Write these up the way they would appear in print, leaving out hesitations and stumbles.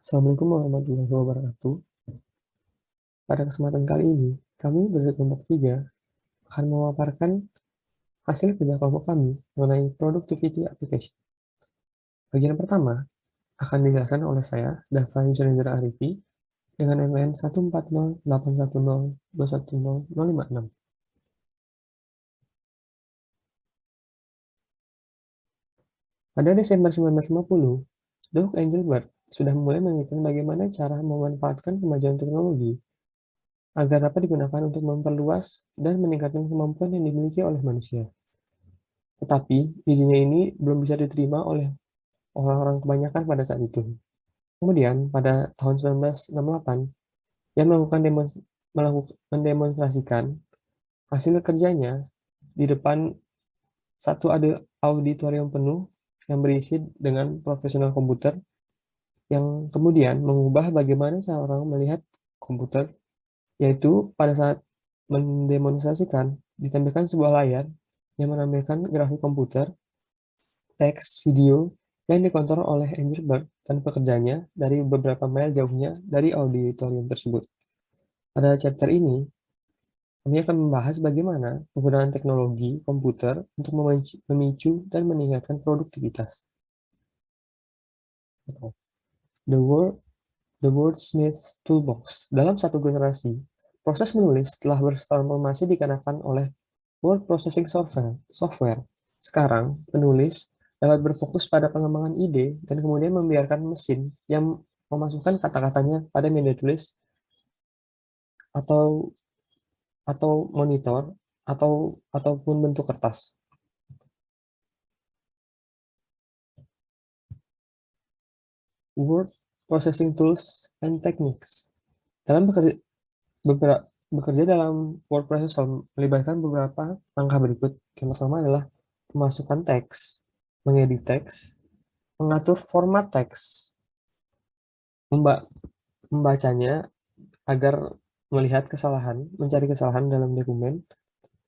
Assalamualaikum warahmatullahi wabarakatuh. Pada kesempatan kali ini, kami dari kelompok 3 akan memaparkan hasil kerja kelompok kami mengenai productivity application. Bagian pertama akan dijelaskan oleh saya, Dava Yusrendra Arifi, dengan MN 140810210056. Pada Desember 1950, Doug Engelbart sudah mulai memikirkan bagaimana cara memanfaatkan kemajuan teknologi agar dapat digunakan untuk memperluas dan meningkatkan kemampuan yang dimiliki oleh manusia. Tetapi, idenya ini belum bisa diterima oleh orang-orang kebanyakan pada saat itu. Kemudian, pada tahun 1968, ia mendemonstrasikan hasil kerjanya di depan satu auditorium penuh yang berisi dengan profesional komputer yang kemudian mengubah bagaimana seorang melihat komputer, yaitu pada saat mendemonstrasikan ditampilkan sebuah layar yang menampilkan grafik komputer, teks, video yang dikontrol oleh Engelbart dan pekerjanya dari beberapa mil jauhnya dari auditorium tersebut. Pada chapter ini, kami akan membahas bagaimana penggunaan teknologi komputer untuk memicu dan meningkatkan produktivitas. The Wordsmith Toolbox. Dalam satu generasi, proses menulis telah bertransformasi dikarenakan oleh word processing software. Sekarang, penulis dapat berfokus pada pengembangan ide dan kemudian membiarkan mesin yang memasukkan kata-katanya pada media tulis atau monitor ataupun bentuk kertas. Word processing tools and techniques. Dalam bekerja dalam word processor melibatkan beberapa langkah berikut. Yang pertama adalah memasukkan teks, mengedit teks, mengatur format teks, membacanya agar melihat kesalahan, mencari kesalahan dalam dokumen,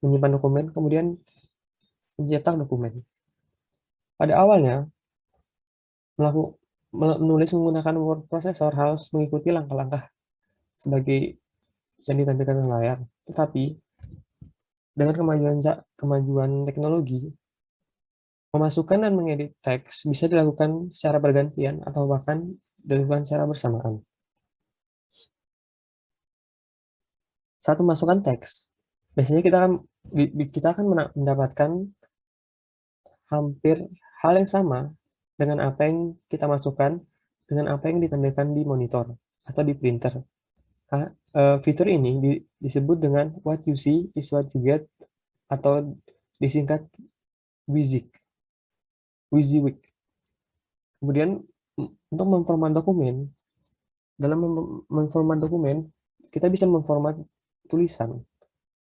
menyimpan dokumen, kemudian mencetak dokumen. Pada awalnya, menulis menggunakan word processor harus mengikuti langkah-langkah sebagai yang ditampilkan di layar. Tetapi, dengan kemajuan teknologi, memasukkan dan mengedit teks bisa dilakukan secara bergantian atau bahkan dilakukan secara bersamaan. Saat memasukkan teks, biasanya kita akan mendapatkan hampir hal yang sama dengan apa yang kita masukkan dengan apa yang ditampilkan di monitor atau di printer. Fitur ini disebut dengan what you see is what you get atau disingkat WYSIWYG. Kemudian untuk memformat dokumen, dalam memformat dokumen, kita bisa memformat tulisan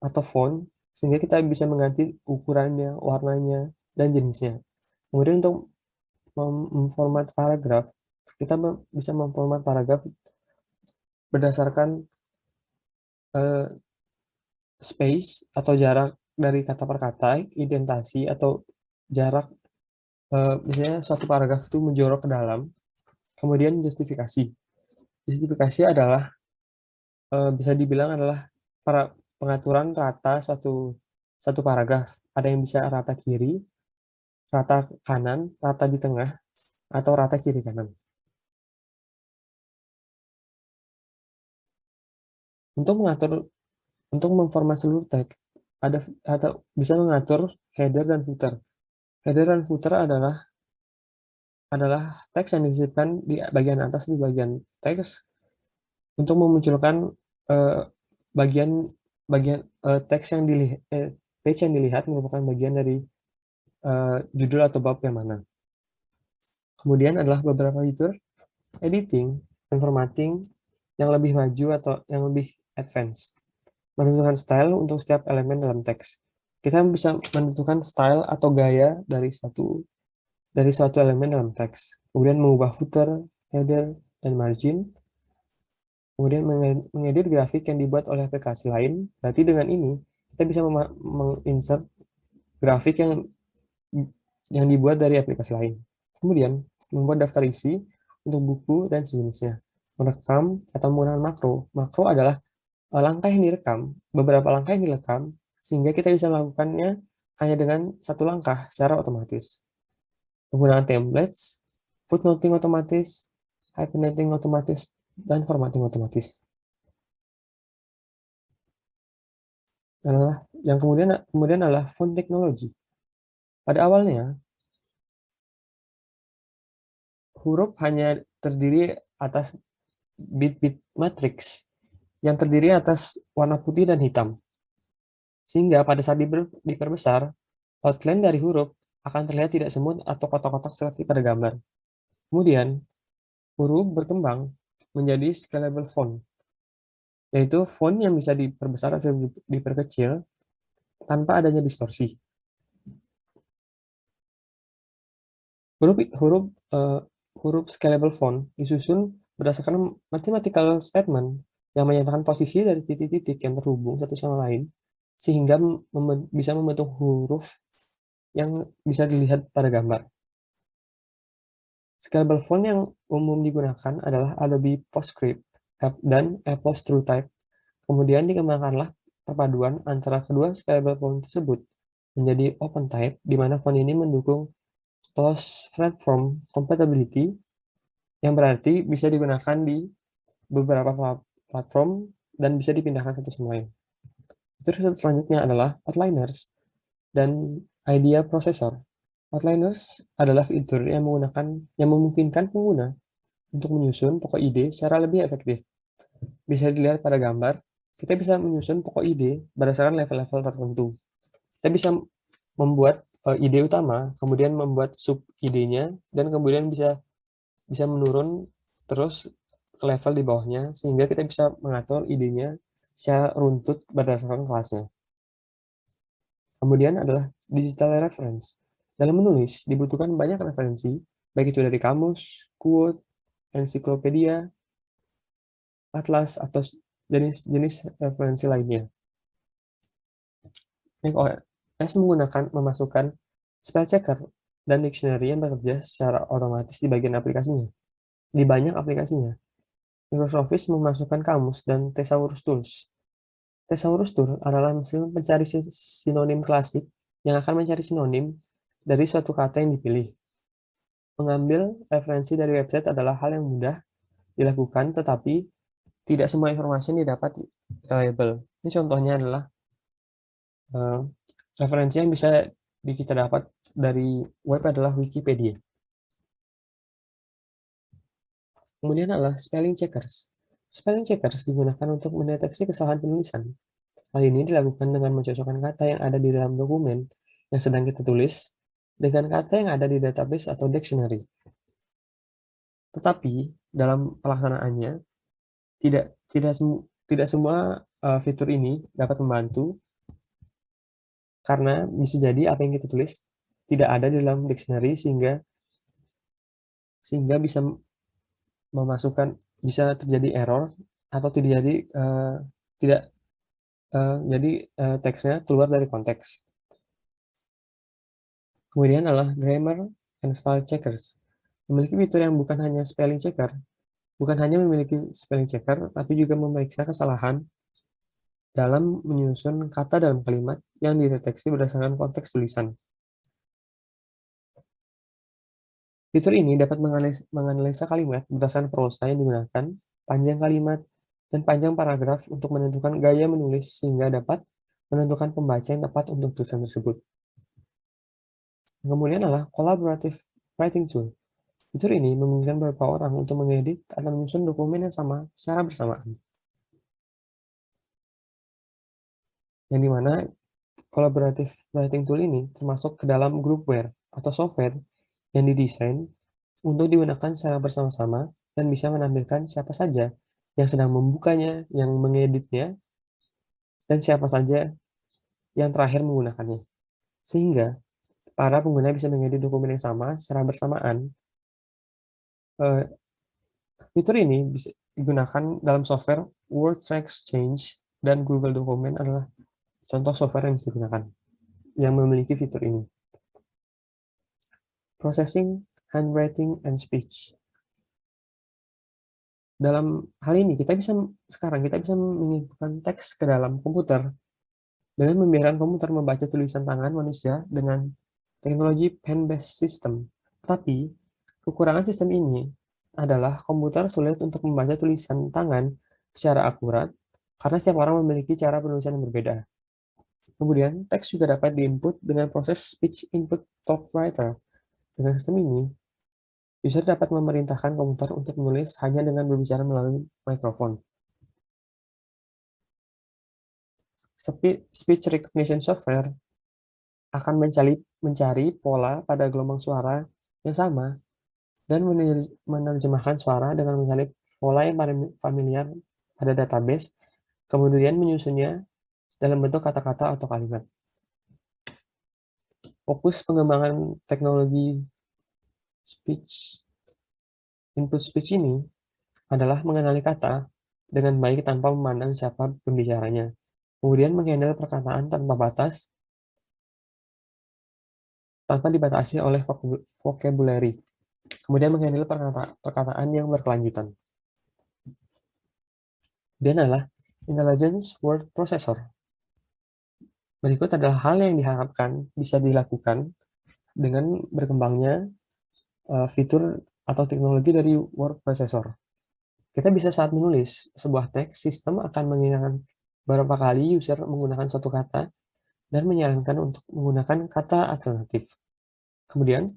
atau font sehingga kita bisa mengganti ukurannya, warnanya, dan jenisnya. Kemudian untuk memformat paragraf, kita bisa memformat paragraf berdasarkan space atau jarak dari kata per kata, indentasi atau jarak misalnya suatu paragraf itu menjorok ke dalam, kemudian justifikasi. Justifikasi adalah bisa dibilang adalah pengaturan rata satu paragraf. Ada yang bisa rata kiri, rata kanan, rata di tengah, atau rata kiri kanan. Untuk memformat seluruh teks, atau bisa mengatur header dan footer. Header dan footer adalah teks yang disisipkan di bagian atas di bagian teks untuk memunculkan bagian teks yang page yang dilihat merupakan bagian dari judul atau bab yang mana. Kemudian adalah beberapa fitur editing dan formatting yang lebih maju atau yang lebih advance. Menentukan style untuk setiap elemen dalam teks. Kita bisa menentukan style atau gaya dari suatu elemen dalam teks. Kemudian mengubah footer, header, dan margin. Kemudian mengedit grafik yang dibuat oleh aplikasi lain. Berarti dengan ini kita bisa menginsert grafik yang dibuat dari aplikasi lain. Kemudian membuat daftar isi untuk buku dan sejenisnya. Merekam atau menggunakan makro. Makro adalah langkah yang direkam, beberapa langkah yang direkam, sehingga kita bisa melakukannya hanya dengan satu langkah secara otomatis. Penggunaan templates, footnoting otomatis, hyperlinking otomatis, dan formatting otomatis. Yang kemudian adalah font technology. Pada awalnya, huruf hanya terdiri atas bit-bit matrix yang terdiri atas warna putih dan hitam. Sehingga pada saat diperbesar, outline dari huruf akan terlihat tidak semut atau kotak-kotak seperti pada gambar. Kemudian, huruf berkembang menjadi scalable font, yaitu font yang bisa diperbesar atau diperkecil tanpa adanya distorsi. Huruf scalable font disusun berdasarkan mathematical statement yang menyatakan posisi dari titik-titik yang terhubung satu sama lain, sehingga bisa membentuk huruf yang bisa dilihat pada gambar. Scalable font yang umum digunakan adalah Adobe PostScript dan Apple's TrueType. Kemudian dikembangkanlah perpaduan antara kedua scalable font tersebut menjadi OpenType, di mana font ini mendukung cross-platform compatibility, yang berarti bisa digunakan di beberapa platform dan bisa dipindahkan satu sama lain. Fitur selanjutnya adalah Outliners dan Idea Processor. Outliners adalah fitur yang memungkinkan pengguna untuk menyusun pokok ide secara lebih efektif. Bisa dilihat pada gambar, kita bisa menyusun pokok ide berdasarkan level-level tertentu. Kita bisa membuat ide utama, kemudian membuat sub idenya, dan kemudian bisa menurun terus ke level di bawahnya, sehingga kita bisa mengatur idenya secara runtut berdasarkan kelasnya. Kemudian adalah digital reference. Dalam menulis, dibutuhkan banyak referensi, baik itu dari kamus, quote, ensiklopedia, atlas, atau jenis-jenis referensi lainnya. macOS memasukkan spell checker dan dictionary yang bekerja secara otomatis di bagian aplikasinya. Di banyak aplikasinya, Microsoft Office memasukkan kamus dan Thesaurus Tools. Thesaurus Tool adalah mesin pencari sinonim klasik yang akan mencari sinonim dari suatu kata yang dipilih. Mengambil referensi dari website adalah hal yang mudah dilakukan, tetapi tidak semua informasi yang didapat reliable. Ini contohnya adalah referensi yang bisa kita dapat dari web adalah Wikipedia. Kemudian adalah spelling checkers. Spelling checkers digunakan untuk mendeteksi kesalahan penulisan. Hal ini dilakukan dengan mencocokkan kata yang ada di dalam dokumen yang sedang kita tulis dengan kata yang ada di database atau dictionary. Tetapi dalam pelaksanaannya tidak semua fitur ini dapat membantu, karena bisa jadi apa yang kita tulis tidak ada di dalam dictionary, sehingga bisa terjadi error atau tidak jadi teksnya keluar dari konteks. Kemudian adalah grammar and style checkers. Memiliki fitur yang bukan hanya memiliki spelling checker, tapi juga memeriksa kesalahan dalam menyusun kata dalam kalimat yang dideteksi berdasarkan konteks tulisan. Fitur ini dapat menganalisa kalimat berdasarkan prosa yang digunakan, panjang kalimat, dan panjang paragraf untuk menentukan gaya menulis, sehingga dapat menentukan pembaca yang tepat untuk tulisan tersebut. Kemudian adalah collaborative writing tool. Fitur ini memungkinkan beberapa orang untuk mengedit atau menyusun dokumen yang sama secara bersamaan. Yang dimana collaborative writing tool ini termasuk ke dalam groupware atau software yang didesain untuk digunakan secara bersama-sama dan bisa menampilkan siapa saja yang sedang membukanya, yang mengeditnya, dan siapa saja yang terakhir menggunakannya. Sehingga para pengguna bisa mengedit dokumen yang sama secara bersamaan. Fitur ini bisa digunakan dalam software WordExchange dan Google Document adalah contoh software yang bisa digunakan yang memiliki fitur ini. Processing handwriting and speech. dalam hal ini kita bisa menginputkan teks ke dalam komputer dengan membiarkan komputer membaca tulisan tangan manusia dengan teknologi pen-based system. Tetapi, kekurangan sistem ini adalah komputer sulit untuk membaca tulisan tangan secara akurat karena setiap orang memiliki cara penulisan yang berbeda. Kemudian, teks juga dapat diinput dengan proses speech input typewriter. Dengan sistem ini, user dapat memerintahkan komputer untuk menulis hanya dengan berbicara melalui mikrofon. Speech recognition software akan mencari pola pada gelombang suara yang sama dan menerjemahkan suara dengan menyalip pola yang familiar pada database, kemudian menyusunnya dalam bentuk kata-kata atau kalimat. Fokus pengembangan teknologi input speech ini adalah mengenali kata dengan baik tanpa memandang siapa pembicaranya, kemudian menghandle perkataan tanpa batas, tanpa dibatasi oleh vocabulary, kemudian menghandle perkataan yang berkelanjutan. Dan adalah Intelligence Word Processor. Berikut adalah hal yang diharapkan bisa dilakukan dengan berkembangnya fitur atau teknologi dari word processor. Kita bisa saat menulis sebuah teks, sistem akan mengingatkan berapa kali user menggunakan suatu kata dan menyarankan untuk menggunakan kata alternatif. Kemudian,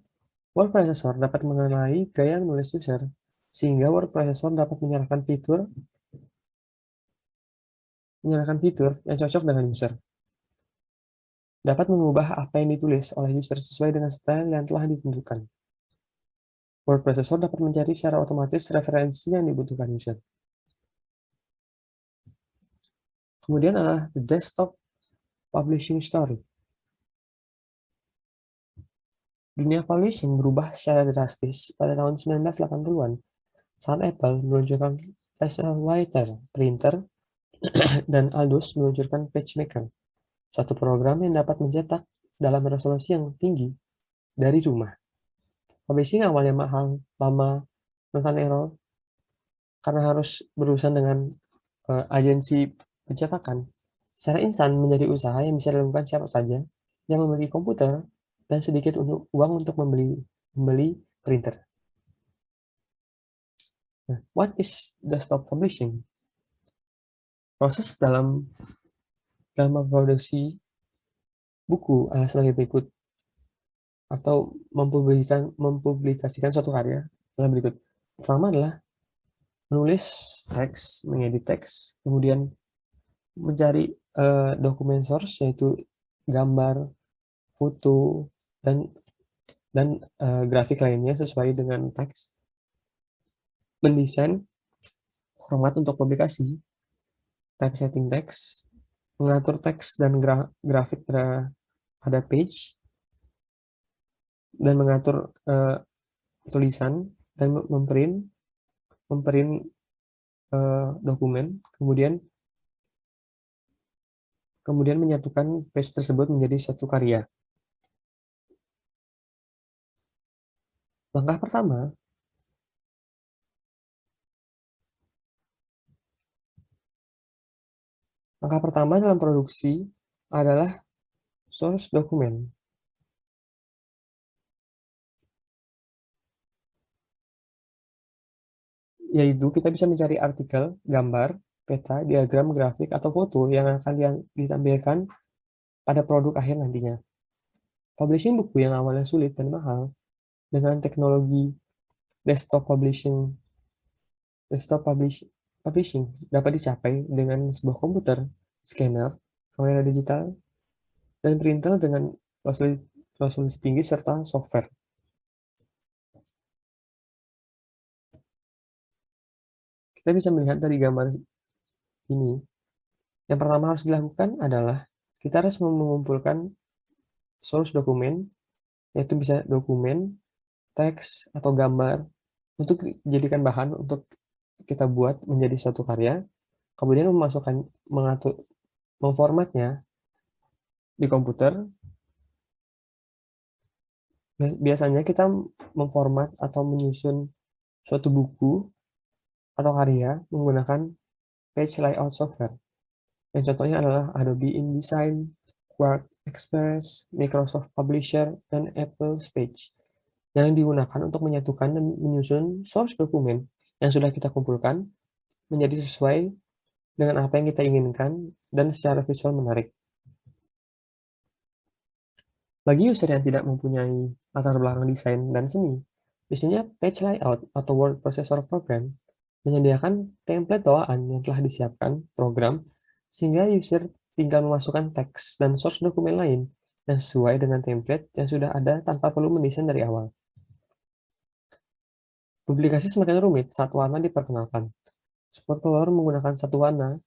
word processor dapat mengenali gaya menulis user, sehingga word processor dapat menyalahkan fitur yang cocok dengan user. Dapat mengubah apa yang ditulis oleh user sesuai dengan style yang telah ditentukan. Word processor dapat mencari secara otomatis referensi yang dibutuhkan user. Kemudian adalah the desktop publishing story. Dunia publishing berubah secara drastis pada tahun 1980-an saat Apple meluncurkan Laserwriter printer dan Aldus meluncurkan PageMaker, suatu program yang dapat mencetak dalam resolusi yang tinggi dari rumah. Publishing awalnya mahal, lama, rentan error, karena harus berurusan dengan agensi pencetakan. Secara instan menjadi usaha yang bisa dilakukan siapa saja yang memiliki komputer dan sedikit uang untuk membeli printer. Nah, what is desktop publishing? Proses dalam memproduksi buku adalah sebagai berikut, atau mempublikasikan suatu karya adalah berikut. Pertama adalah menulis teks, mengedit teks, kemudian mencari dokumen source yaitu gambar, foto, dan grafik lainnya sesuai dengan teks, mendesain format untuk publikasi, typesetting teks, mengatur teks dan grafik pada page, dan mengatur tulisan, dan memprint dokumen, kemudian menyatukan page tersebut menjadi suatu karya. Langkah pertama dalam produksi adalah source dokumen. Yaitu kita bisa mencari artikel, gambar, peta, diagram, grafik, atau foto yang akan ditampilkan pada produk akhir nantinya. Publishing buku yang awalnya sulit dan mahal dengan teknologi desktop publishing dapat dicapai dengan sebuah komputer, scanner, kamera digital, dan printer dengan resolusi tinggi serta software. Kita bisa melihat dari gambar ini. Yang pertama harus dilakukan adalah kita harus mengumpulkan source dokumen, yaitu bisa dokumen, teks, atau gambar, untuk dijadikan bahan untuk kita buat menjadi suatu karya, kemudian memformatnya di komputer. Biasanya kita memformat atau menyusun suatu buku atau karya menggunakan page layout software. Yang contohnya adalah Adobe InDesign, Quark Express, Microsoft Publisher, dan Apple Page, yang digunakan untuk menyatukan dan menyusun source dokumen yang sudah kita kumpulkan menjadi sesuai dengan apa yang kita inginkan dan secara visual menarik. Bagi user yang tidak mempunyai latar belakang desain dan seni, biasanya Page Layout atau Word Processor Program menyediakan template bawaan yang telah disiapkan program sehingga user tinggal memasukkan teks dan source dokumen lain yang sesuai dengan template yang sudah ada tanpa perlu mendesain dari awal. Publikasi semakin rumit saat warna diperkenalkan. Spot color menggunakan satu warna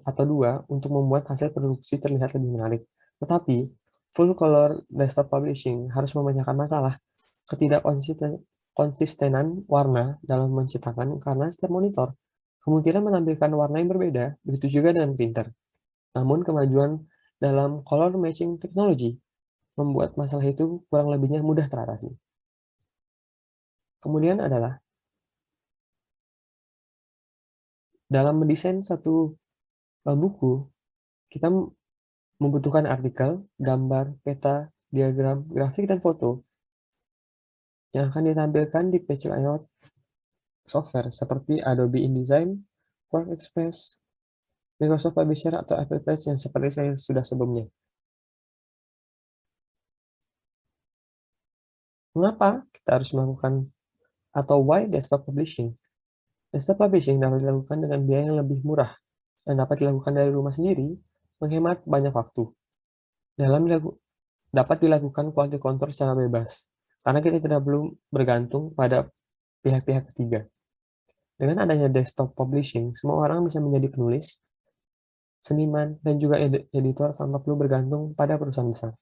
atau dua untuk membuat hasil produksi terlihat lebih menarik. Tetapi, full color desktop publishing harus memecahkan masalah ketidakkonsistenan warna dalam menciptakan karena setiap monitor kemungkinan menampilkan warna yang berbeda, begitu juga dengan printer. Namun kemajuan dalam color matching technology membuat masalah itu kurang lebihnya mudah teratasi. Kemudian adalah dalam mendesain satu buku, kita membutuhkan artikel, gambar, peta, diagram, grafik, dan foto yang akan ditampilkan di page layout software seperti Adobe InDesign, Quark Express, Microsoft Publisher, atau Apple Page yang seperti saya sudah sebelumnya. Mengapa kita harus melakukan atau why desktop publishing? Desktop publishing dapat dilakukan dengan biaya yang lebih murah dan dapat dilakukan dari rumah sendiri, menghemat banyak waktu. Dapat dilakukan quality control secara bebas, karena kita tidak perlu bergantung pada pihak-pihak ketiga. Dengan adanya desktop publishing, semua orang bisa menjadi penulis, seniman, dan juga editor tanpa perlu bergantung pada perusahaan besar.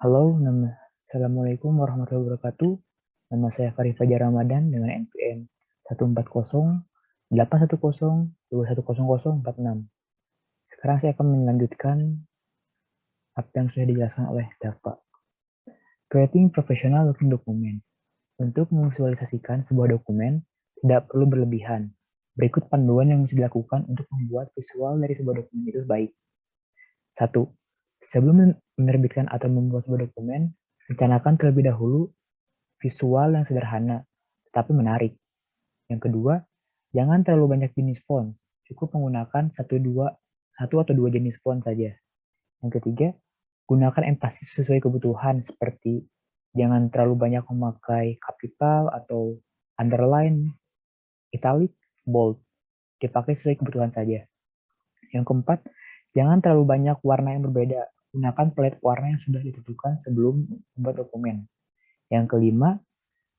Halo, Assalamualaikum warahmatullahi wabarakatuh. Nama saya Farid Fajar Ramadan dengan NPM 140-810-210-46. Sekarang saya akan melanjutkan apa yang sudah dijelaskan oleh Dava. Creating professional looking document. Untuk memvisualisasikan sebuah dokumen, tidak perlu berlebihan. Berikut panduan yang bisa dilakukan untuk membuat visual dari sebuah dokumen itu baik. 1. Sebelum menerbitkan atau membuat sebuah dokumen, rencanakan terlebih dahulu visual yang sederhana, tetapi menarik. Yang kedua, jangan terlalu banyak jenis font. Cukup menggunakan satu atau dua jenis font saja. Yang ketiga, gunakan emphasis sesuai kebutuhan, seperti jangan terlalu banyak memakai capital atau underline, italic, bold. Dipakai sesuai kebutuhan saja. Yang keempat, jangan terlalu banyak warna yang berbeda. Gunakan palette warna yang sudah ditentukan sebelum membuat dokumen. Yang kelima,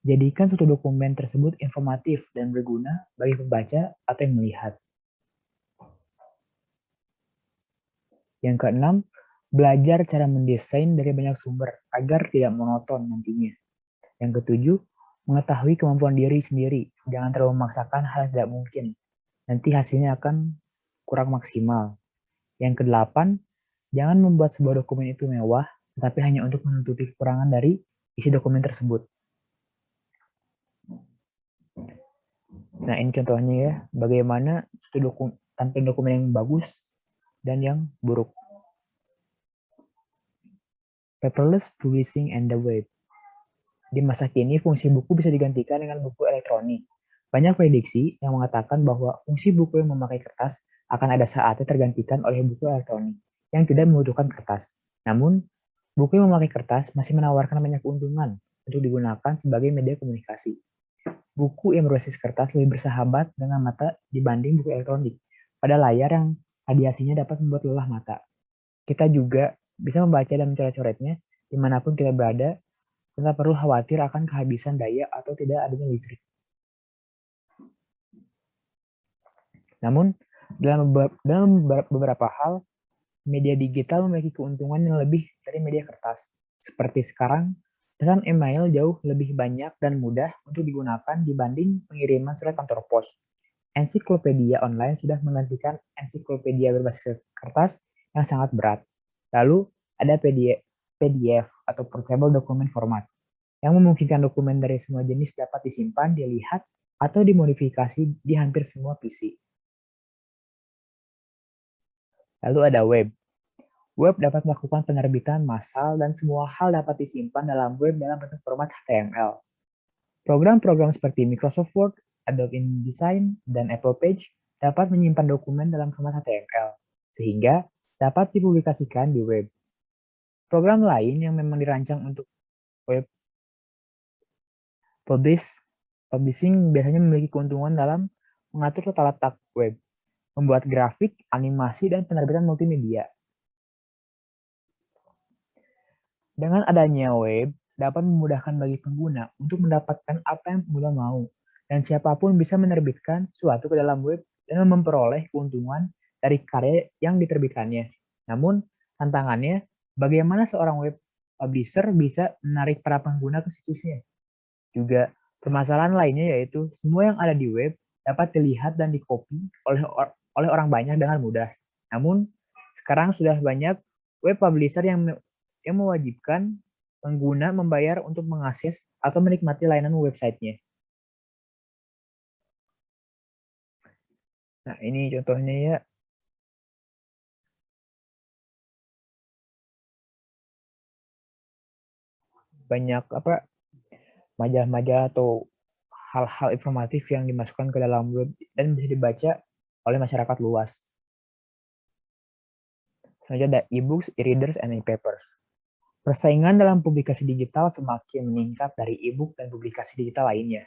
jadikan suatu dokumen tersebut informatif dan berguna bagi pembaca atau yang melihat. Yang keenam, belajar cara mendesain dari banyak sumber agar tidak monoton nantinya. Yang ketujuh, mengetahui kemampuan diri sendiri. Jangan terlalu memaksakan hal yang tidak mungkin. Nanti hasilnya akan kurang maksimal. Yang kedelapan, jangan membuat sebuah dokumen itu mewah, tetapi hanya untuk menutupi kekurangan dari isi dokumen tersebut. Nah, ini contohnya ya, bagaimana tampil dokumen yang bagus dan yang buruk. Paperless publishing and the web. Di masa kini, fungsi buku bisa digantikan dengan buku elektronik. Banyak prediksi yang mengatakan bahwa fungsi buku yang memakai kertas akan ada saatnya tergantikan oleh buku elektronik yang tidak membutuhkan kertas. Namun, buku yang memakai kertas masih menawarkan banyak keuntungan untuk digunakan sebagai media komunikasi. Buku yang berbasis kertas lebih bersahabat dengan mata dibanding buku elektronik. Pada layar yang radiasinya dapat membuat lelah mata. Kita juga bisa membaca dan mencoret-coretnya dimanapun kita berada, tanpa perlu khawatir akan kehabisan daya atau tidak adanya listrik. Namun, dalam beberapa hal, media digital memiliki keuntungan yang lebih dari media kertas. Seperti sekarang, pesan email jauh lebih banyak dan mudah untuk digunakan dibanding pengiriman surat kantor pos. Ensiklopedia online sudah menggantikan ensiklopedia berbasis kertas yang sangat berat. Lalu, ada PDF atau Portable Document Format yang memungkinkan dokumen dari semua jenis dapat disimpan, dilihat, atau dimodifikasi di hampir semua PC. Lalu ada web. Web dapat melakukan penerbitan massal dan semua hal dapat disimpan dalam web dalam bentuk format HTML. Program-program seperti Microsoft Word, Adobe InDesign, dan Apple Page dapat menyimpan dokumen dalam format HTML, sehingga dapat dipublikasikan di web. Program lain yang memang dirancang untuk web publishing biasanya memiliki keuntungan dalam mengatur tata letak web, membuat grafik, animasi, dan penerbitan multimedia. Dengan adanya web, dapat memudahkan bagi pengguna untuk mendapatkan apa yang pengguna mau, dan siapapun bisa menerbitkan suatu ke dalam web dan memperoleh keuntungan dari karya yang diterbitkannya. Namun, tantangannya, bagaimana seorang web publisher bisa menarik para pengguna ke situsnya. Juga, permasalahan lainnya yaitu semua yang ada di web dapat dilihat dan dikopi oleh orang banyak dengan mudah. Namun, sekarang sudah banyak web publisher yang mewajibkan pengguna membayar untuk mengakses atau menikmati layanan websitenya. Nah, ini contohnya ya. Banyak majalah-majalah atau hal-hal informatif yang dimasukkan ke dalam web dan bisa dibaca oleh masyarakat luas. Selanjutnya ada e-books, e-readers, and e-papers. Persaingan dalam publikasi digital semakin meningkat dari e-book dan publikasi digital lainnya.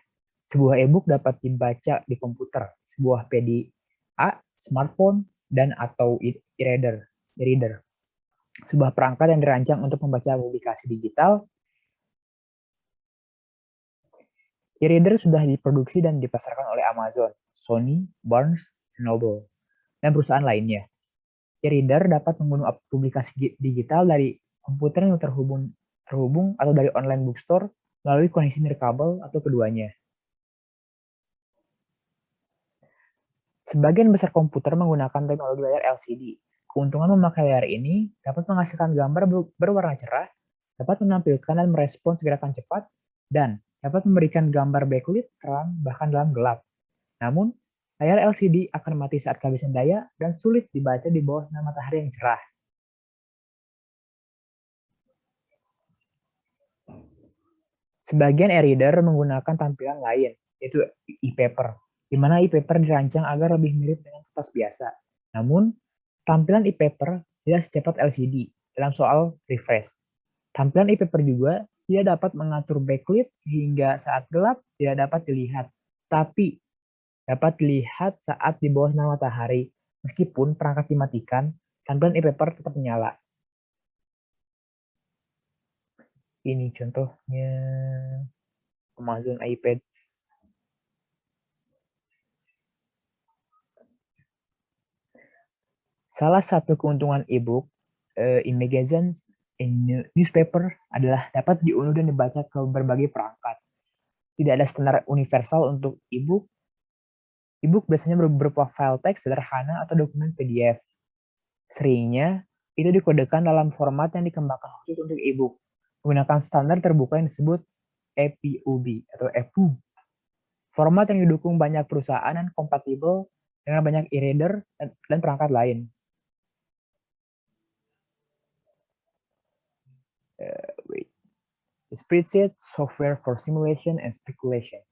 Sebuah e-book dapat dibaca di komputer, sebuah PDA, smartphone, dan atau e-reader. Sebuah perangkat yang dirancang untuk membaca publikasi digital. E-reader sudah diproduksi dan dipasarkan oleh Amazon, Sony, Barnes Noble, dan perusahaan lainnya. E-reader dapat mengunduh publikasi digital dari komputer yang terhubung atau dari online bookstore melalui koneksi nirkabel atau keduanya. Sebagian besar komputer menggunakan teknologi layar LCD. Keuntungan memakai layar ini dapat menghasilkan gambar berwarna cerah, dapat menampilkan dan merespons gerakan cepat, dan dapat memberikan gambar backlit terang bahkan dalam gelap. Namun, layar LCD akan mati saat kehabisan daya dan sulit dibaca di bawah sinar matahari yang cerah. Sebagian e-reader menggunakan tampilan lain, yaitu e-paper, di mana e-paper dirancang agar lebih mirip dengan kertas biasa. Namun, tampilan e-paper tidak secepat LCD dalam soal refresh. Tampilan e-paper juga tidak dapat mengatur backlit sehingga saat gelap tidak dapat dilihat, tapi dapat dilihat saat di bawah sinar matahari. Meskipun perangkat dimatikan, tampilan e-paper tetap menyala. Ini contohnya Amazon iPad. Salah satu keuntungan e-book, e-magazines, newspaper adalah dapat diunduh dan dibaca ke berbagai perangkat. Tidak ada standar universal untuk e-book. E-book biasanya berupa file teks sederhana atau dokumen PDF. Seringnya, itu dikodekan dalam format yang dikembangkan khusus untuk e-book, menggunakan standar terbuka yang disebut EPUB atau EPUB. Format yang didukung banyak perusahaan dan kompatibel dengan banyak e-reader dan perangkat lain. Spreadsheet, software for simulation and speculation.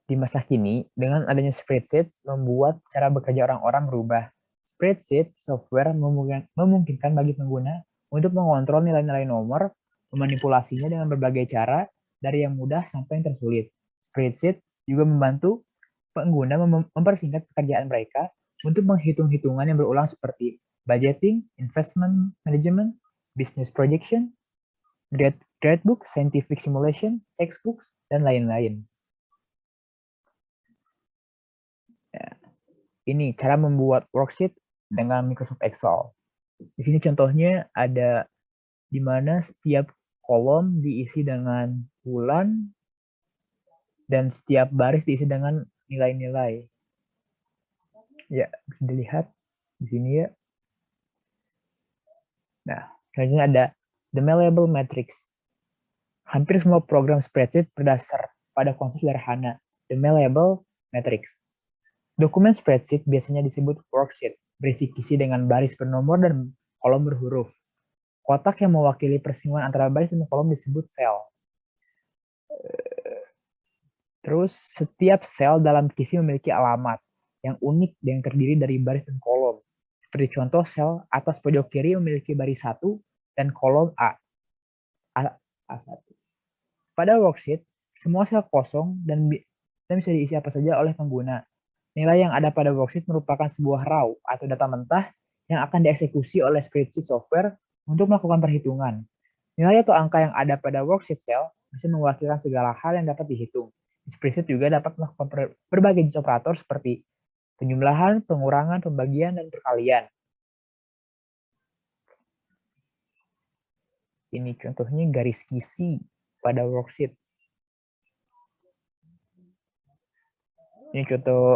Di masa kini, dengan adanya spreadsheet membuat cara bekerja orang-orang berubah. Spreadsheet software memungkinkan bagi pengguna untuk mengontrol nilai-nilai nomor, memanipulasinya dengan berbagai cara, dari yang mudah sampai yang tersulit. Spreadsheet juga membantu pengguna mempersingkat pekerjaan mereka untuk menghitung-hitungan yang berulang seperti budgeting, investment management, business projection, gradebook, scientific simulation, textbooks, dan lain-lain. Ya, ini cara membuat worksheet dengan Microsoft Excel. Di sini contohnya ada di mana setiap kolom diisi dengan bulan dan setiap baris diisi dengan nilai-nilai. Ya, bisa dilihat di sini ya. Nah, selanjutnya ada the malleable matrix. Hampir semua program spreadsheet berdasar pada konsep sederhana the malleable matrix. Dokumen spreadsheet biasanya disebut worksheet, berisi kisi dengan baris bernomor dan kolom berhuruf. Kotak yang mewakili persinggungan antara baris dan kolom disebut sel. Terus setiap sel dalam kisi memiliki alamat yang unik dan terdiri dari baris dan kolom. Seperti contoh, sel atas pojok kiri memiliki baris 1 dan kolom A1. Pada worksheet, semua sel kosong dan bisa diisi apa saja oleh pengguna. Nilai yang ada pada worksheet merupakan sebuah raw atau data mentah yang akan dieksekusi oleh spreadsheet software untuk melakukan perhitungan. Nilai atau angka yang ada pada worksheet cell bisa mewakilkan segala hal yang dapat dihitung. Spreadsheet juga dapat melakukan berbagai jenis operator seperti penjumlahan, pengurangan, pembagian, dan perkalian. Ini contohnya garis kisi pada worksheet. Ini contoh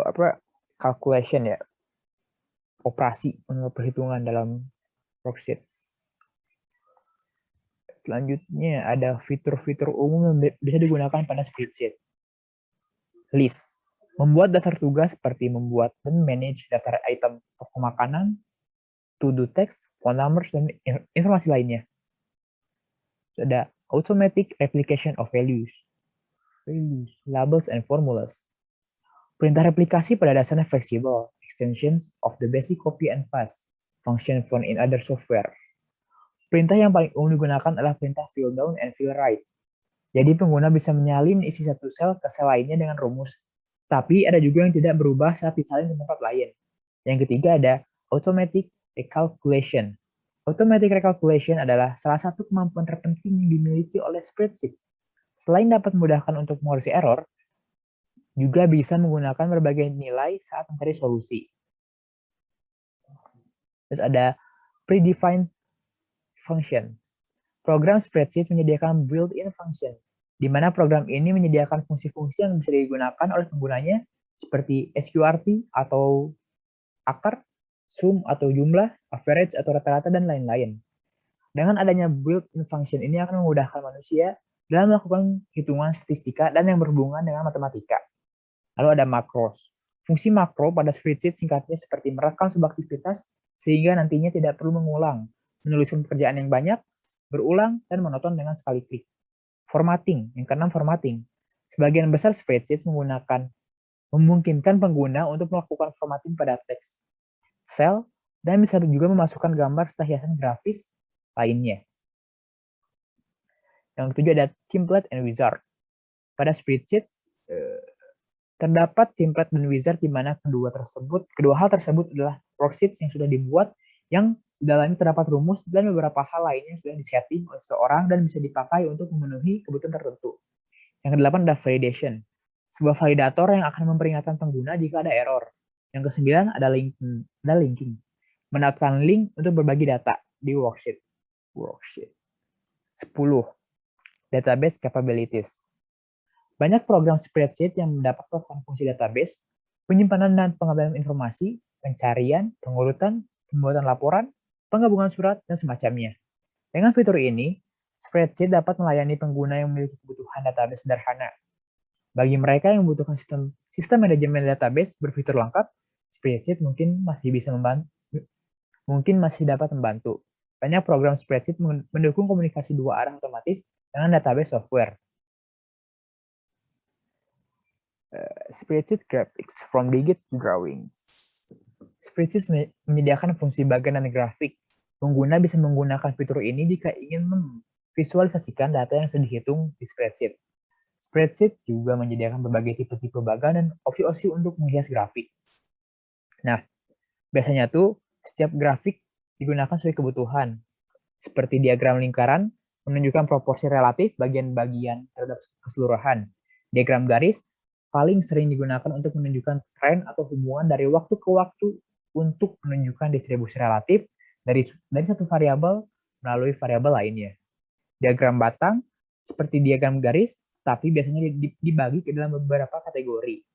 calculation ya, operasi untuk perhitungan dalam worksheet. Selanjutnya ada fitur-fitur umum yang bisa digunakan pada spreadsheet. List, membuat daftar tugas seperti membuat dan manage daftar item toko makanan, to-do text, phone numbers, dan informasi lainnya. Ada automatic replication of values, labels, and formulas. Perintah replikasi pada dasarnya fleksibel, extensions of the basic copy and paste, function found in other software. Perintah yang paling umum digunakan adalah perintah fill down and fill right. Jadi pengguna bisa menyalin isi satu sel ke sel lainnya dengan rumus. Tapi ada juga yang tidak berubah saat disalin ke tempat lain. Yang ketiga ada automatic recalculation. Automatic recalculation adalah salah satu kemampuan terpenting yang dimiliki oleh spreadsheet. Selain dapat memudahkan untuk mengoreksi error, juga bisa menggunakan berbagai nilai saat mencari solusi. Terus ada predefined function. Program spreadsheet menyediakan built-in function, di mana program ini menyediakan fungsi-fungsi yang bisa digunakan oleh penggunanya, seperti SQRT atau akar, sum atau jumlah, average atau rata-rata, dan lain-lain. Dengan adanya built-in function ini akan memudahkan manusia dalam melakukan hitungan statistika dan yang berhubungan dengan matematika. Lalu ada macros. Fungsi makro pada spreadsheet singkatnya seperti merekam sebuah aktivitas sehingga nantinya tidak perlu mengulang, menuliskan pekerjaan yang banyak, berulang, dan monoton dengan sekali klik. Formatting, yang keenam formatting. Sebagian besar spreadsheet memungkinkan pengguna untuk melakukan formatting pada teks, sel, dan bisa juga memasukkan gambar serta hiasan grafis lainnya. Yang ketujuh ada template and wizard. Pada spreadsheet terdapat template dan wizard di mana kedua hal tersebut adalah worksheet yang sudah dibuat yang di dalamnya terdapat rumus dan beberapa hal lainnya yang sudah disetting oleh seseorang dan bisa dipakai untuk memenuhi kebutuhan tertentu. Yang kedelapan ada validation, sebuah validator yang akan memperingatkan pengguna jika ada error. Yang kesembilan ada linking, mendapatkan link untuk berbagi data di worksheet. 10. Database capabilities. Banyak program spreadsheet yang mendapatkan fungsi database, penyimpanan dan pengambilan informasi, pencarian, pengurutan, pembuatan laporan, penggabungan surat, dan semacamnya. Dengan fitur ini, spreadsheet dapat melayani pengguna yang memiliki kebutuhan database sederhana. Bagi mereka yang membutuhkan sistem manajemen database berfitur lengkap, spreadsheet mungkin masih dapat membantu. Banyak program spreadsheet mendukung komunikasi dua arah otomatis dengan database software. Spreadsheet graphics from digit drawings. Spreadsheet menyediakan fungsi bagian dan grafik. Pengguna bisa menggunakan fitur ini jika ingin memvisualisasikan data yang sudah dihitung di spreadsheet. Spreadsheet juga menyediakan berbagai tipe-tipe bagan dan opsi-opsi untuk menghias grafik. Nah, biasanya tuh setiap grafik digunakan sesuai kebutuhan. Seperti diagram lingkaran menunjukkan proporsi relatif bagian-bagian terhadap keseluruhan. Diagram garis paling sering digunakan untuk menunjukkan tren atau hubungan dari waktu ke waktu untuk menunjukkan distribusi relatif dari satu variabel melalui variabel lainnya. Diagram batang seperti diagram garis, tapi biasanya dibagi ke dalam beberapa kategori.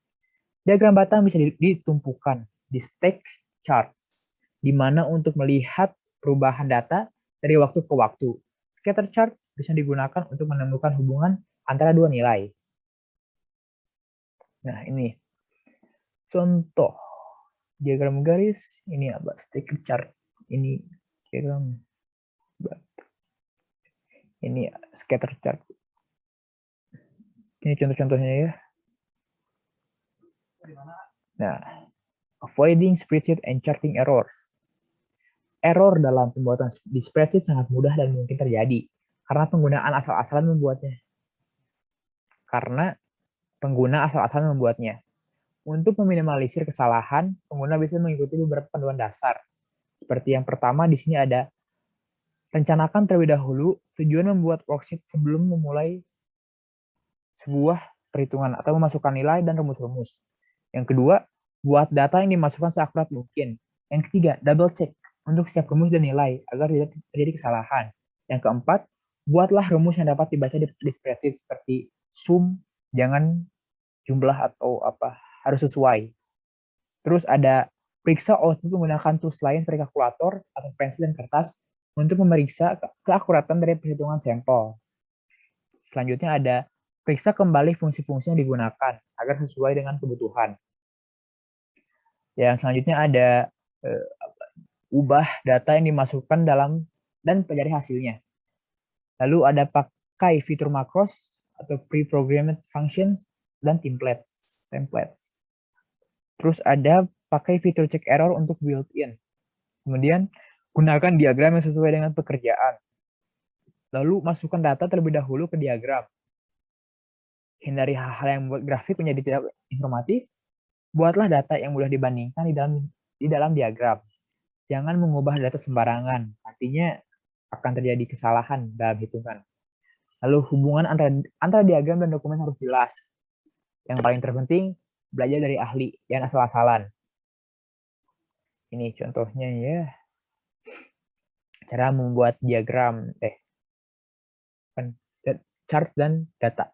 Diagram batang bisa ditumpukan di stack charts, di mana untuk melihat perubahan data dari waktu ke waktu. Scatter chart bisa digunakan untuk menemukan hubungan antara dua nilai. Nah, ini contoh diagram garis, ini apa? Sticker chart. Ini diagram. Ini scatter chart. Ini contoh-contohnya ya. Nah, avoiding spreadsheet and charting errors. Error dalam pembuatan di spreadsheet sangat mudah dan mungkin terjadi karena penggunaan asal-asalan membuatnya. Untuk meminimalisir kesalahan, pengguna bisa mengikuti beberapa panduan dasar. Seperti yang pertama di sini ada rencanakan terlebih dahulu tujuan membuat worksheet sebelum memulai sebuah perhitungan atau memasukkan nilai dan rumus-rumus. Yang kedua, buat data yang dimasukkan seakurat mungkin. Yang ketiga, double check untuk setiap rumus dan nilai agar tidak terjadi kesalahan. Yang keempat, buatlah rumus yang dapat dibaca di spreadsheet seperti sum, jangan jumlah atau apa, harus sesuai. Terus ada periksa output menggunakan tools lain seperti kalkulator atau pensil dan kertas untuk memeriksa keakuratan dari perhitungan sampel. Selanjutnya ada periksa kembali fungsi-fungsi yang digunakan agar sesuai dengan kebutuhan. Yang selanjutnya ada ubah data yang dimasukkan dalam dan pelajari hasilnya. Lalu ada pakai fitur makros atau pre-programmed functions dan templates. Terus ada pakai fitur check error untuk built-in. Kemudian gunakan diagram yang sesuai dengan pekerjaan. Lalu masukkan data terlebih dahulu ke diagram. Hindari hal-hal yang membuat grafik menjadi tidak informatif. Buatlah data yang mudah dibandingkan di dalam diagram. Jangan mengubah data sembarangan, artinya akan terjadi kesalahan dalam hitungan. Lalu hubungan antara diagram dan dokumen harus jelas. Yang paling terpenting, belajar dari ahli, jangan asal-asalan. Ini contohnya ya. Cara membuat diagram, chart dan data.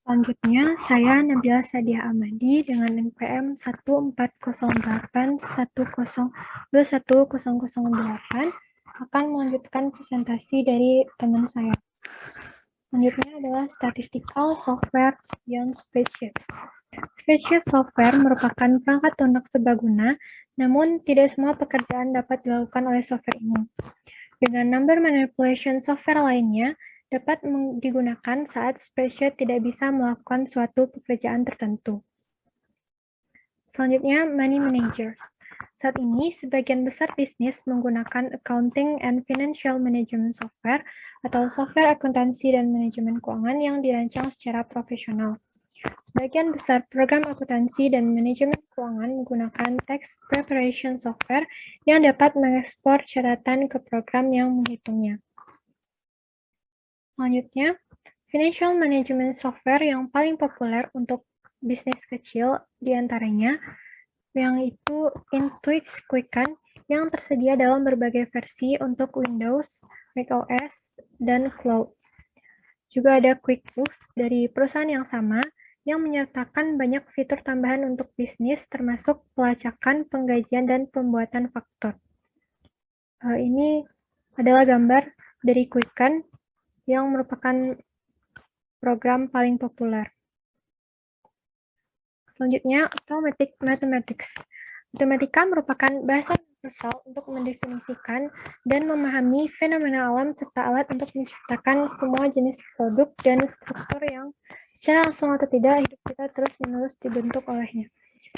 Selanjutnya, saya Nabila Sadiah Amadi dengan NPM 14081021008 akan melanjutkan presentasi dari teman saya. Selanjutnya adalah statistical software beyond spreadsheets. Spreadsheet software merupakan perangkat lunak serbaguna, namun tidak semua pekerjaan dapat dilakukan oleh software ini. Dengan number manipulation software lainnya, dapat digunakan saat spreadsheet tidak bisa melakukan suatu pekerjaan tertentu. Selanjutnya, money managers. Saat ini, sebagian besar bisnis menggunakan accounting and financial management software atau software akuntansi dan manajemen keuangan yang dirancang secara profesional. Sebagian besar program akuntansi dan manajemen keuangan menggunakan text preparation software yang dapat mengekspor catatan ke program yang menghitungnya. Selanjutnya, financial management software yang paling populer untuk bisnis kecil diantaranya yang itu Intuit Quicken yang tersedia dalam berbagai versi untuk Windows, macOS, dan Cloud. Juga ada QuickBooks dari perusahaan yang sama yang menyertakan banyak fitur tambahan untuk bisnis termasuk pelacakan, penggajian, dan pembuatan faktur. Ini adalah gambar dari Quicken yang merupakan program paling populer. Selanjutnya, Automatic Mathematics. Matematika merupakan bahasa universal untuk mendefinisikan dan memahami fenomena alam serta alat untuk menciptakan semua jenis produk dan struktur yang secara langsung atau tidak hidup kita terus-menerus dibentuk olehnya.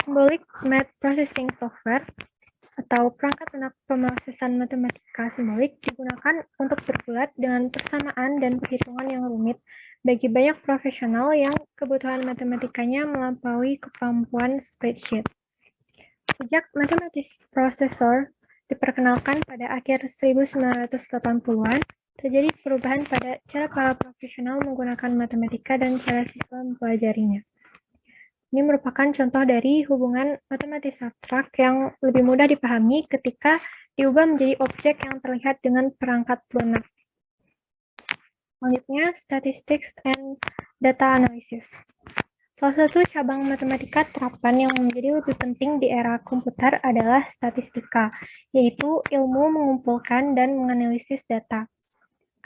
Symbolic Math Processing Software atau perangkat lunak pemrosesan matematika simbolik digunakan untuk bergulat dengan persamaan dan perhitungan yang rumit bagi banyak profesional yang kebutuhan matematikanya melampaui kemampuan spreadsheet. Sejak Mathematics Processor diperkenalkan pada akhir 1980-an, terjadi perubahan pada cara para profesional menggunakan matematika dan cara siswa mempelajarinya. Ini merupakan contoh dari hubungan matematis abstrak yang lebih mudah dipahami ketika diubah menjadi objek yang terlihat dengan perangkat lunak. Selanjutnya, Statistics and Data Analysis. Salah satu cabang matematika terapan yang menjadi lebih penting di era komputer adalah statistika, yaitu ilmu mengumpulkan dan menganalisis data.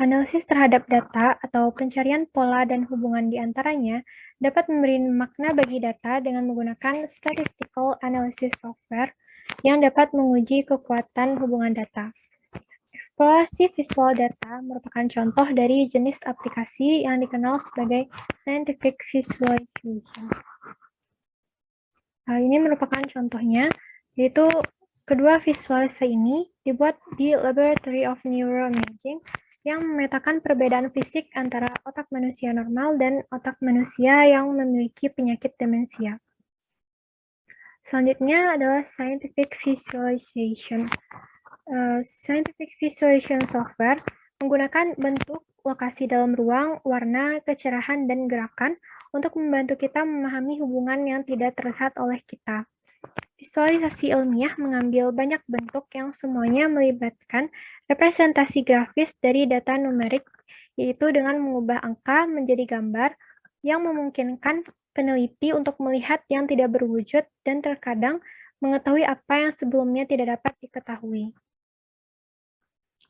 Analisis terhadap data atau pencarian pola dan hubungan di antaranya dapat memberi makna bagi data dengan menggunakan statistical analysis software yang dapat menguji kekuatan hubungan data. Eksplorasi visual data merupakan contoh dari jenis aplikasi yang dikenal sebagai scientific visualization. Ini merupakan contohnya, yaitu kedua visualisasi ini dibuat di Laboratory of Neuroimaging yang memetakan perbedaan fisik antara otak manusia normal dan otak manusia yang memiliki penyakit demensia. Selanjutnya adalah Scientific Visualization. Scientific Visualization Software menggunakan bentuk, lokasi dalam ruang, warna, kecerahan, dan gerakan untuk membantu kita memahami hubungan yang tidak terlihat oleh kita. Visualisasi ilmiah mengambil banyak bentuk yang semuanya melibatkan representasi grafis dari data numerik, yaitu dengan mengubah angka menjadi gambar yang memungkinkan peneliti untuk melihat yang tidak berwujud dan terkadang mengetahui apa yang sebelumnya tidak dapat diketahui.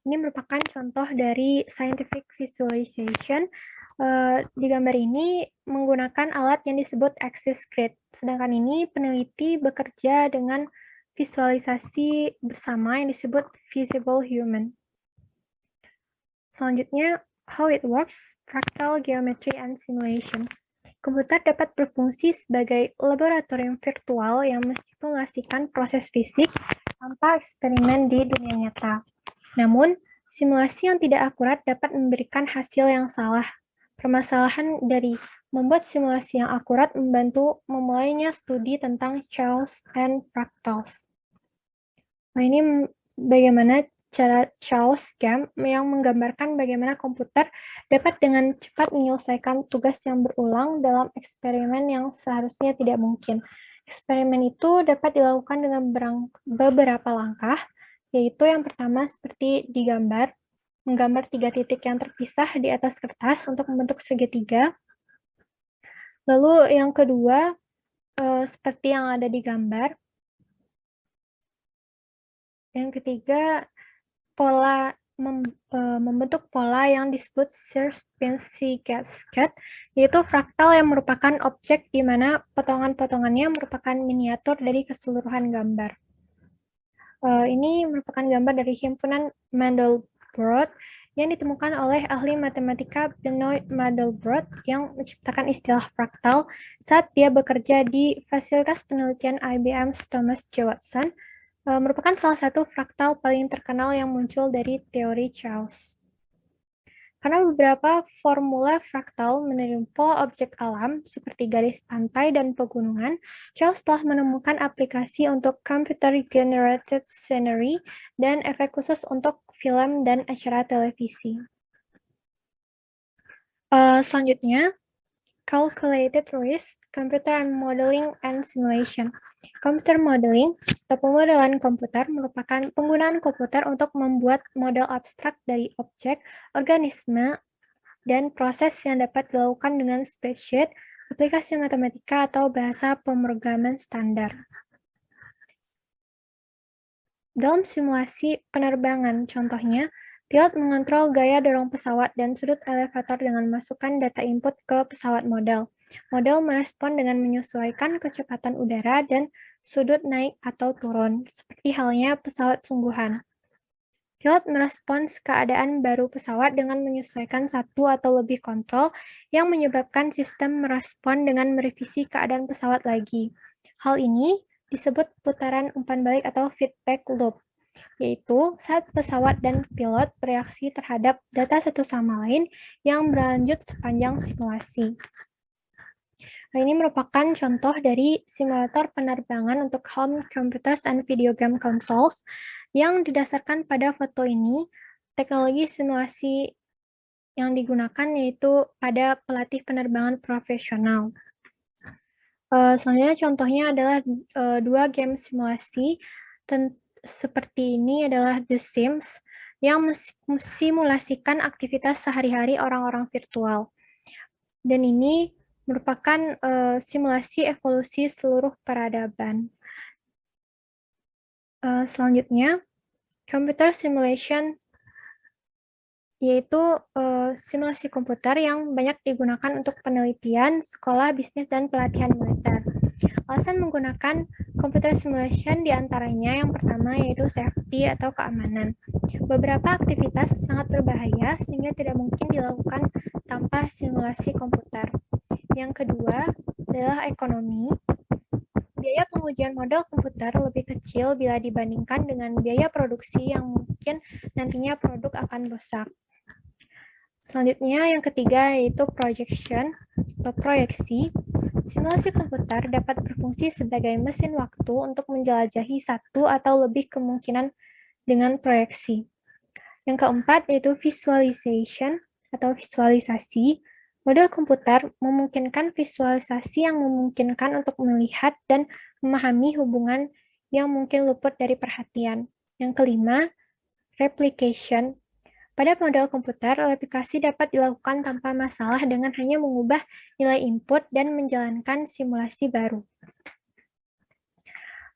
Ini merupakan contoh dari scientific visualization. Di gambar ini menggunakan alat yang disebut axis grid. Sedangkan ini peneliti bekerja dengan visualisasi bersama yang disebut visible human. Selanjutnya, how it works, fractal geometry and simulation. Komputer dapat berfungsi sebagai laboratorium virtual yang mensimulasikan proses fisik tanpa eksperimen di dunia nyata. Namun, simulasi yang tidak akurat dapat memberikan hasil yang salah. Permasalahan dari membuat simulasi yang akurat membantu memulainya studi tentang Charles and fractals. Nah, ini bagaimana cara Charles Game yang menggambarkan bagaimana komputer dapat dengan cepat menyelesaikan tugas yang berulang dalam eksperimen yang seharusnya tidak mungkin. Eksperimen itu dapat dilakukan dengan beberapa langkah, yaitu yang pertama seperti digambar, menggambar 3 titik yang terpisah di atas kertas untuk membentuk segitiga. Lalu yang kedua, seperti yang ada di gambar. Yang ketiga, membentuk pola yang disebut Sierpinski cascade, yaitu fraktal yang merupakan objek di mana potongan-potongannya merupakan miniatur dari keseluruhan gambar. Ini merupakan gambar dari himpunan Mandelbrot yang ditemukan oleh ahli matematika Benoit Mandelbrot yang menciptakan istilah fraktal saat dia bekerja di fasilitas penelitian IBM Thomas J. Watson, merupakan salah satu fraktal paling terkenal yang muncul dari teori Charles. Karena beberapa formula fraktal meniru pola objek alam seperti garis pantai dan pegunungan, Charles telah menemukan aplikasi untuk computer-generated scenery dan efek khusus untuk film dan acara televisi. Selanjutnya, calculated risk, computer and modeling and simulation. Computer modeling atau pemodelan komputer merupakan penggunaan komputer untuk membuat model abstrak dari objek, organisme, dan proses yang dapat dilakukan dengan spreadsheet, aplikasi matematika, atau bahasa pemrograman standar. Dalam simulasi penerbangan, contohnya, pilot mengontrol gaya dorong pesawat dan sudut elevator dengan masukkan data input ke pesawat model. Model merespon dengan menyesuaikan kecepatan udara dan sudut naik atau turun, seperti halnya pesawat sungguhan. Pilot merespons keadaan baru pesawat dengan menyesuaikan satu atau lebih kontrol yang menyebabkan sistem merespon dengan merevisi keadaan pesawat lagi. Hal ini disebut putaran umpan balik atau feedback loop, yaitu saat pesawat dan pilot bereaksi terhadap data satu sama lain yang berlanjut sepanjang simulasi. Nah, ini merupakan contoh dari simulator penerbangan untuk home computers and video game consoles yang didasarkan pada foto ini. Teknologi simulasi yang digunakan yaitu pada pelatih penerbangan profesional. Selanjutnya contohnya adalah dua game simulasi seperti ini adalah The Sims yang mensimulasikan aktivitas sehari-hari orang-orang virtual. Dan ini merupakan simulasi evolusi seluruh peradaban. Selanjutnya, computer simulation yaitu simulasi komputer yang banyak digunakan untuk penelitian, sekolah, bisnis, dan pelatihan militer. Alasan menggunakan computer simulation diantaranya yang pertama yaitu safety atau keamanan. Beberapa aktivitas sangat berbahaya sehingga tidak mungkin dilakukan tanpa simulasi komputer. Yang kedua adalah ekonomi. Biaya pengujian model komputer lebih kecil bila dibandingkan dengan biaya produksi yang mungkin nantinya produk akan rusak. Selanjutnya yang ketiga yaitu projection atau proyeksi. Simulasi komputer dapat berfungsi sebagai mesin waktu untuk menjelajahi satu atau lebih kemungkinan dengan proyeksi. Yang keempat yaitu visualization atau visualisasi. Model komputer memungkinkan visualisasi yang memungkinkan untuk melihat dan memahami hubungan yang mungkin luput dari perhatian. Yang kelima, replication. Pada model komputer, replikasi dapat dilakukan tanpa masalah dengan hanya mengubah nilai input dan menjalankan simulasi baru.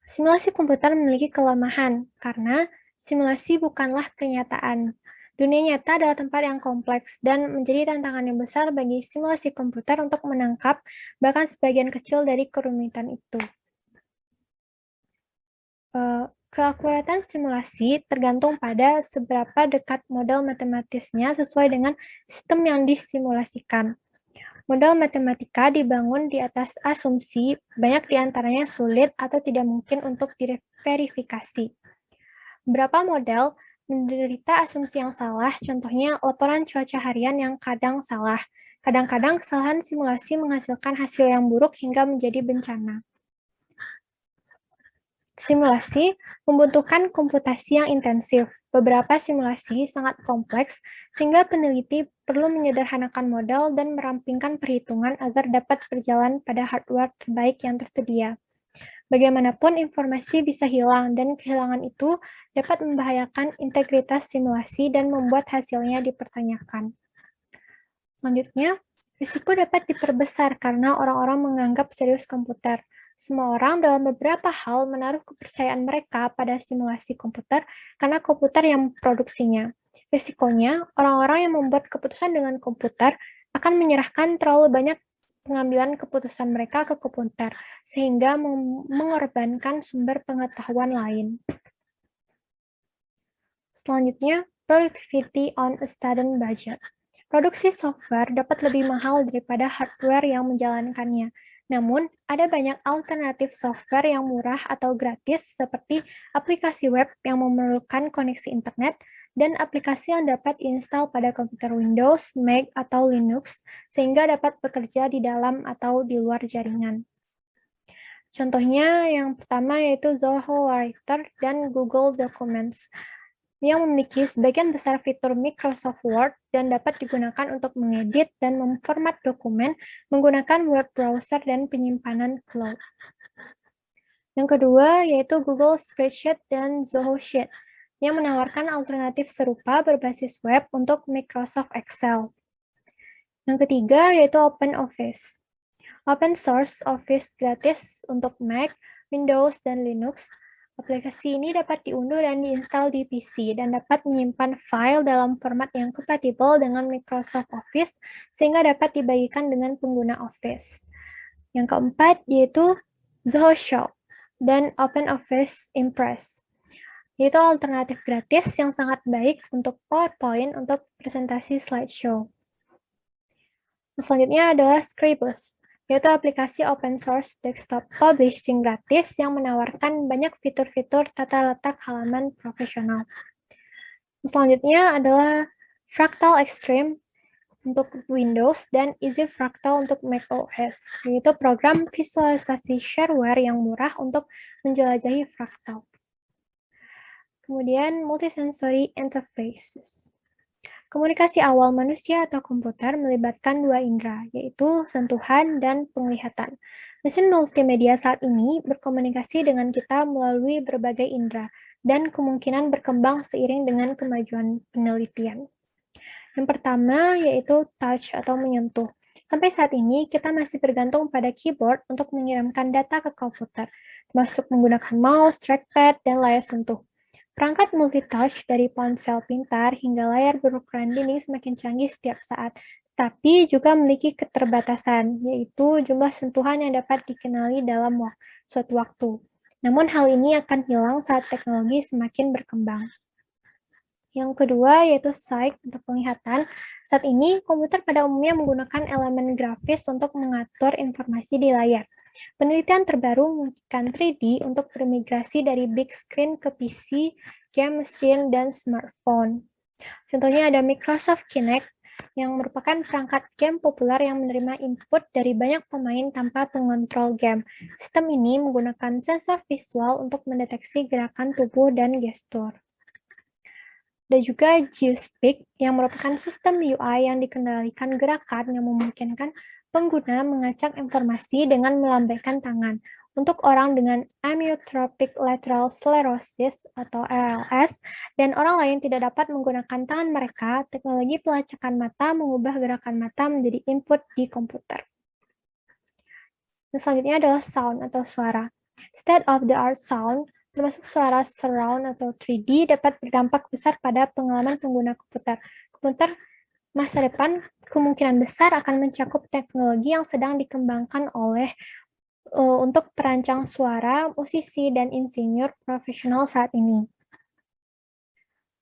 Simulasi komputer memiliki kelemahan karena simulasi bukanlah kenyataan. Dunia nyata adalah tempat yang kompleks dan menjadi tantangan yang besar bagi simulasi komputer untuk menangkap bahkan sebagian kecil dari kerumitan itu. Keakuratan simulasi tergantung pada seberapa dekat model matematisnya sesuai dengan sistem yang disimulasikan. Model matematika dibangun di atas asumsi, banyak di antaranya sulit atau tidak mungkin untuk diverifikasi. Beberapa model menderita asumsi yang salah, contohnya laporan cuaca harian yang kadang salah. Kadang-kadang kesalahan simulasi menghasilkan hasil yang buruk hingga menjadi bencana. Simulasi membutuhkan komputasi yang intensif. Beberapa simulasi sangat kompleks, sehingga peneliti perlu menyederhanakan model dan merampingkan perhitungan agar dapat berjalan pada hardware terbaik yang tersedia. Bagaimanapun informasi bisa hilang, dan kehilangan itu dapat membahayakan integritas simulasi dan membuat hasilnya dipertanyakan. Selanjutnya, risiko dapat diperbesar karena orang-orang menganggap serius komputer. Semua orang dalam beberapa hal menaruh kepercayaan mereka pada simulasi komputer karena komputer yang memproduksinya. Risikonya, orang-orang yang membuat keputusan dengan komputer akan menyerahkan terlalu banyak pengambilan keputusan mereka ke komputer, sehingga mengorbankan sumber pengetahuan lain. Selanjutnya, productivity on a student budget. Produksi software dapat lebih mahal daripada hardware yang menjalankannya. Namun, ada banyak alternatif software yang murah atau gratis, seperti aplikasi web yang memerlukan koneksi internet, dan aplikasi yang dapat diinstal pada komputer Windows, Mac, atau Linux, sehingga dapat bekerja di dalam atau di luar jaringan. Contohnya yang pertama yaitu Zoho Writer dan Google Documents, yang memiliki sebagian besar fitur Microsoft Word dan dapat digunakan untuk mengedit dan memformat dokumen menggunakan web browser dan penyimpanan cloud. Yang kedua yaitu Google Spreadsheet dan Zoho Sheet, yang menawarkan alternatif serupa berbasis web untuk Microsoft Excel. Yang ketiga yaitu OpenOffice. Open source Office gratis untuk Mac, Windows, dan Linux. Aplikasi ini dapat diunduh dan diinstal di PC dan dapat menyimpan file dalam format yang kompatibel dengan Microsoft Office sehingga dapat dibagikan dengan pengguna Office. Yang keempat yaitu Zoho Shop dan OpenOffice Impress, yaitu alternatif gratis yang sangat baik untuk PowerPoint untuk presentasi slideshow. Selanjutnya adalah Scribus, yaitu aplikasi open source desktop publishing gratis yang menawarkan banyak fitur-fitur tata letak halaman profesional. Selanjutnya adalah Fractal Extreme untuk Windows dan Easy Fractal untuk macOS, yaitu program visualisasi shareware yang murah untuk menjelajahi fractal. Kemudian multisensory interfaces. Komunikasi awal manusia atau komputer melibatkan dua indera, yaitu sentuhan dan penglihatan. Mesin multimedia saat ini berkomunikasi dengan kita melalui berbagai indera, dan kemungkinan berkembang seiring dengan kemajuan penelitian. Yang pertama yaitu touch atau menyentuh. Sampai saat ini, kita masih bergantung pada keyboard untuk mengirimkan data ke komputer, termasuk menggunakan mouse, trackpad, dan layar sentuh. Perangkat multitouch dari ponsel pintar hingga layar berukuran dinding semakin canggih setiap saat, tapi juga memiliki keterbatasan, yaitu jumlah sentuhan yang dapat dikenali dalam suatu waktu. Namun hal ini akan hilang saat teknologi semakin berkembang. Yang kedua yaitu sight untuk penglihatan. Saat ini, komputer pada umumnya menggunakan elemen grafis untuk mengatur informasi di layar. Penelitian terbaru memungkinkan 3D untuk bermigrasi dari big screen ke PC, game mesin, dan smartphone. Contohnya ada Microsoft Kinect, yang merupakan perangkat game populer yang menerima input dari banyak pemain tanpa pengontrol game. Sistem ini menggunakan sensor visual untuk mendeteksi gerakan tubuh dan gestur. Dan juga Geospeak yang merupakan sistem UI yang dikendalikan gerakan yang memungkinkan pengguna mengacak informasi dengan melambaikan tangan. Untuk orang dengan amyotrophic lateral sclerosis atau ALS dan orang lain tidak dapat menggunakan tangan mereka, teknologi pelacakan mata mengubah gerakan mata menjadi input di komputer. Dan selanjutnya adalah sound atau suara. State-of-the-art sound termasuk suara surround atau 3D dapat berdampak besar pada pengalaman pengguna komputer. Komputer masa depan kemungkinan besar akan mencakup teknologi yang sedang dikembangkan untuk perancang suara, musisi, dan insinyur profesional saat ini.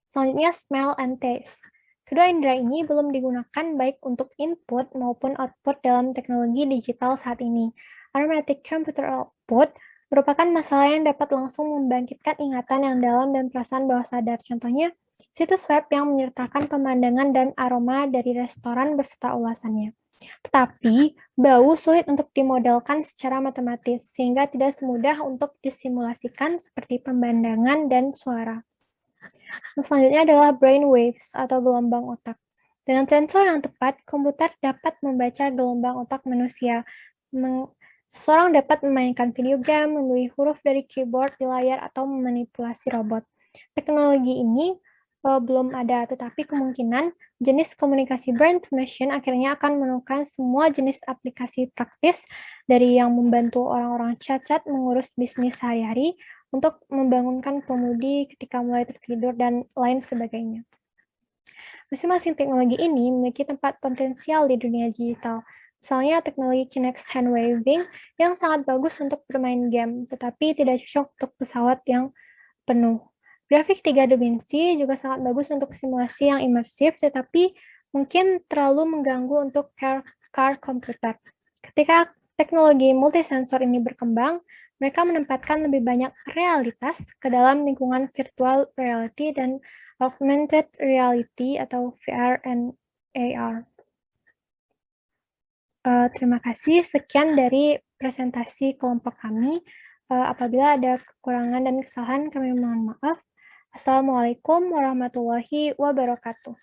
Selanjutnya, smell and taste. Kedua indera ini belum digunakan baik untuk input maupun output dalam teknologi digital saat ini. Automatic computer output merupakan masalah yang dapat langsung membangkitkan ingatan yang dalam dan perasaan bawah sadar. Contohnya, situs web yang menyertakan pemandangan dan aroma dari restoran beserta ulasannya. Tetapi, bau sulit untuk dimodelkan secara matematis, sehingga tidak semudah untuk disimulasikan seperti pemandangan dan suara. Selanjutnya adalah brain waves atau gelombang otak. Dengan sensor yang tepat, komputer dapat membaca gelombang otak manusia. Seseorang dapat memainkan video game, menulis huruf dari keyboard di layar, atau memanipulasi robot. Teknologi ini belum ada, tetapi kemungkinan jenis komunikasi brain to machine akhirnya akan menemukan semua jenis aplikasi praktis dari yang membantu orang-orang cacat mengurus bisnis sehari-hari, untuk membangunkan pemudi ketika mulai tertidur, dan lain sebagainya. Masing-masing teknologi ini memiliki tempat potensial di dunia digital. Misalnya teknologi Kinect hand waving yang sangat bagus untuk bermain game, tetapi tidak cocok untuk pesawat yang penuh. Grafik 3 dimensi juga sangat bagus untuk simulasi yang imersif, tetapi mungkin terlalu mengganggu untuk car komputer. Ketika teknologi multisensor ini berkembang, mereka menempatkan lebih banyak realitas ke dalam lingkungan virtual reality dan augmented reality atau VR and AR. Terima kasih, sekian dari presentasi kelompok kami. Apabila ada kekurangan dan kesalahan, kami mohon maaf. Assalamualaikum warahmatullahi wabarakatuh.